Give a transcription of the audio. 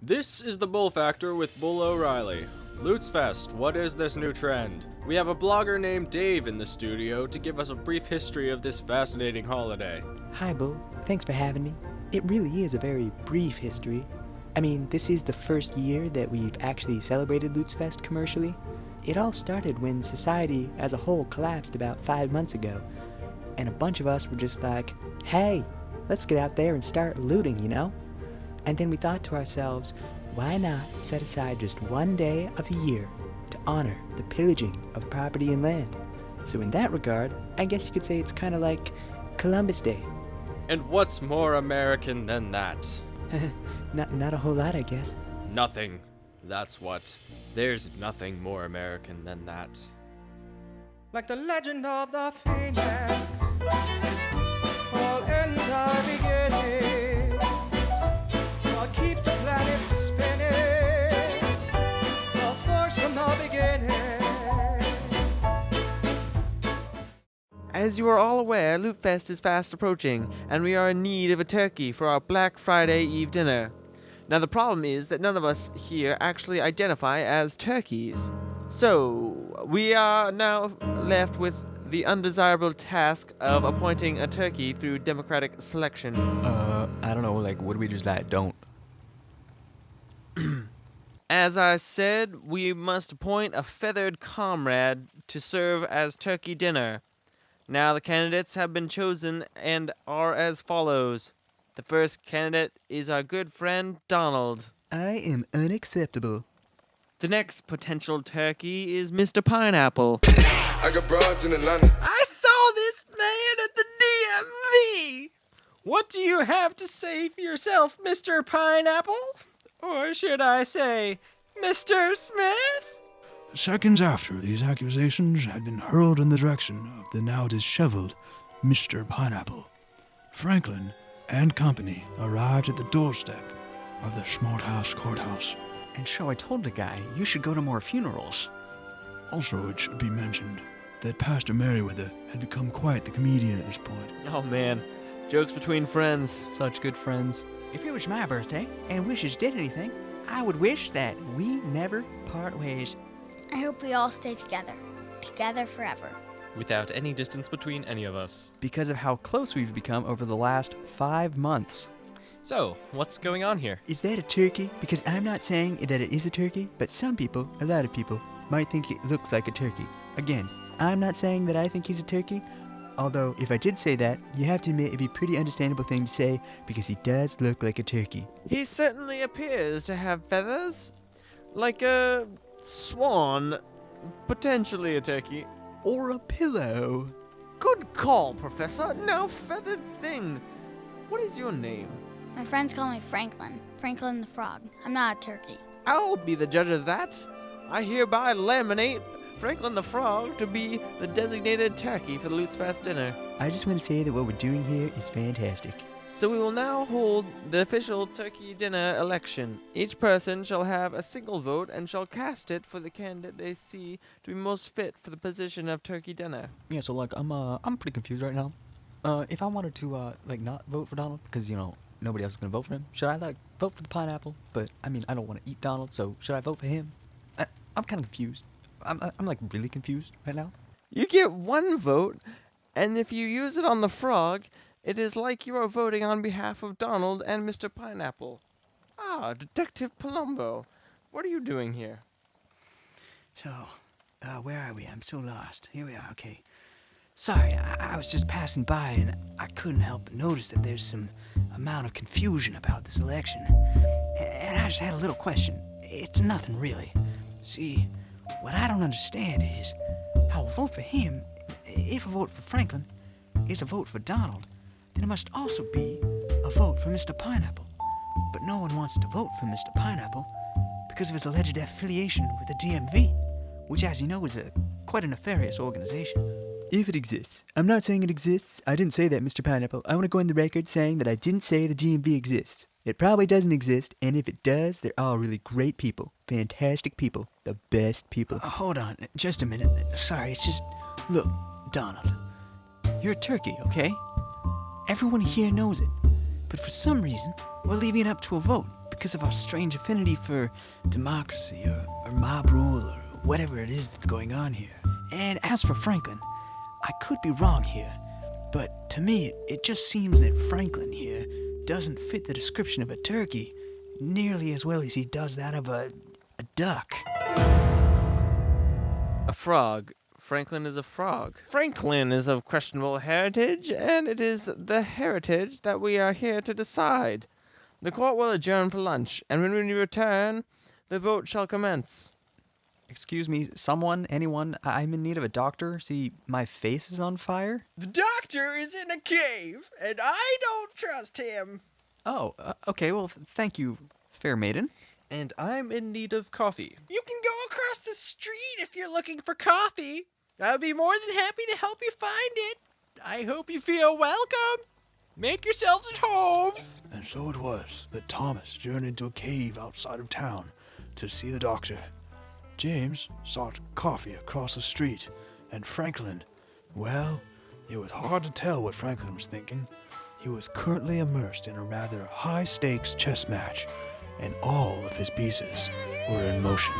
This is the Bull Factor with Bull O'Reilly. Loots-fest, what is this new trend? We have a blogger named Dave in the studio to give us a brief history of this fascinating holiday. Hi, Bull. Thanks for having me. It really is a very brief history. I mean, this is the first year that we've actually celebrated Loots-fest commercially. It all started when society as a whole collapsed about 5 months ago, and a bunch of us were just like, hey, let's get out there and start looting, you know? And then we thought to ourselves, why not set aside just one day of the year to honor the pillaging of property and land? So in that regard, I guess you could say it's kind of like Columbus Day. And what's more American than that? Not a whole lot, I guess. Nothing. That's what. There's nothing more American than that. Like the legend of the phoenix, all ends are beginning. What keeps the planet spinning? The force from the beginning. As you are all aware, Loot-fest is fast approaching, and we are in need of a turkey for our Black Friday Eve dinner. Now the problem is that none of us here actually identify as turkeys. So, we are now left with the undesirable task of appointing a turkey through democratic selection. I don't know, like, what do we just don't? As I said, we must appoint a feathered comrade to serve as turkey dinner. Now the candidates have been chosen and are as follows. The first candidate is our good friend Donald. I am unacceptable. The next potential turkey is Mr. Pineapple. I got broads in Atlanta. I saw this man at the DMV! What do you have to say for yourself, Mr. Pineapple? Or should I say, Mr. Smith? Seconds after these accusations had been hurled in the direction of the now disheveled Mr. Pineapple, Franklin and company arrived at the doorstep of the Schmalthouse Courthouse. And so I told the guy, you should go to more funerals. Also, it should be mentioned that Pastor Merriweather had become quite the comedian at this point. Oh man, jokes between friends. Such good friends. If it was my birthday and wishes did anything, I would wish that we never part ways. I hope we all stay together. Together forever. Without any distance between any of us. Because of how close we've become over the last 5 months. So, what's going on here? Is that a turkey? Because I'm not saying that it is a turkey, but some people, a lot of people, might think it looks like a turkey. Again, I'm not saying that I think he's a turkey, although if I did say that, you have to admit it'd be a pretty understandable thing to say because he does look like a turkey. He certainly appears to have feathers. Like a swan. Potentially a turkey. Or a pillow. Good call, Professor. Now, feathered thing. What is your name? My friends call me Franklin. Franklin the Frog. I'm not a turkey. I'll be the judge of that. I hereby laminate Franklin the Frog to be the designated turkey for the Loots-fest dinner. I just want to say that what we're doing here is fantastic. So we will now hold the official turkey dinner election. Each person shall have a single vote and shall cast it for the candidate they see to be most fit for the position of turkey dinner. Yeah, so like I'm pretty confused right now. If I wanted to not vote for Donald because nobody else is gonna vote for him, should I vote for the pineapple? But I mean I don't want to eat Donald, so should I vote for him? I'm kind of confused. I'm like really confused right now. You get one vote, and if you use it on the frog, it is like you are voting on behalf of Donald and Mr. Pineapple. Ah, Detective Palumbo. What are you doing here? So, where are we? I'm so lost. Here we are, okay. Sorry, I was just passing by and I couldn't help but notice that there's some amount of confusion about this election. And I just had a little question. It's nothing really. See, what I don't understand is how a vote for him, if a vote for Franklin is a vote for Donald, then it must also be a vote for Mr. Pineapple. But no one wants to vote for Mr. Pineapple because of his alleged affiliation with the DMV, which, as you know, is quite a nefarious organization. If it exists. I'm not saying it exists. I didn't say that, Mr. Pineapple. I want to go on the record saying that I didn't say the DMV exists. It probably doesn't exist, and if it does, they're all really great people. Fantastic people. The best people. Hold on, just a minute. Sorry, it's just... Look, Donald. You're a turkey, okay? Everyone here knows it. But for some reason, we're leaving it up to a vote because of our strange affinity for democracy or mob rule or whatever it is that's going on here. And as for Franklin, I could be wrong here, but to me it just seems that Franklin here doesn't fit the description of a turkey nearly as well as he does that of a duck. A frog. Franklin is a frog. Franklin is of questionable heritage, and it is the heritage that we are here to decide. The court will adjourn for lunch, and when we return, the vote shall commence. Excuse me, someone, anyone, I'm in need of a doctor. See, my face is on fire. The doctor is in a cave, and I don't trust him. Oh, okay, well, thank you, fair maiden. And I'm in need of coffee. You can go across the street if you're looking for coffee. I'll be more than happy to help you find it. I hope you feel welcome. Make yourselves at home. And so it was that Thomas journeyed to a cave outside of town to see the doctor. James sought coffee across the street, and Franklin, well, it was hard to tell what Franklin was thinking. He was currently immersed in a rather high-stakes chess match, and all of his pieces were in motion.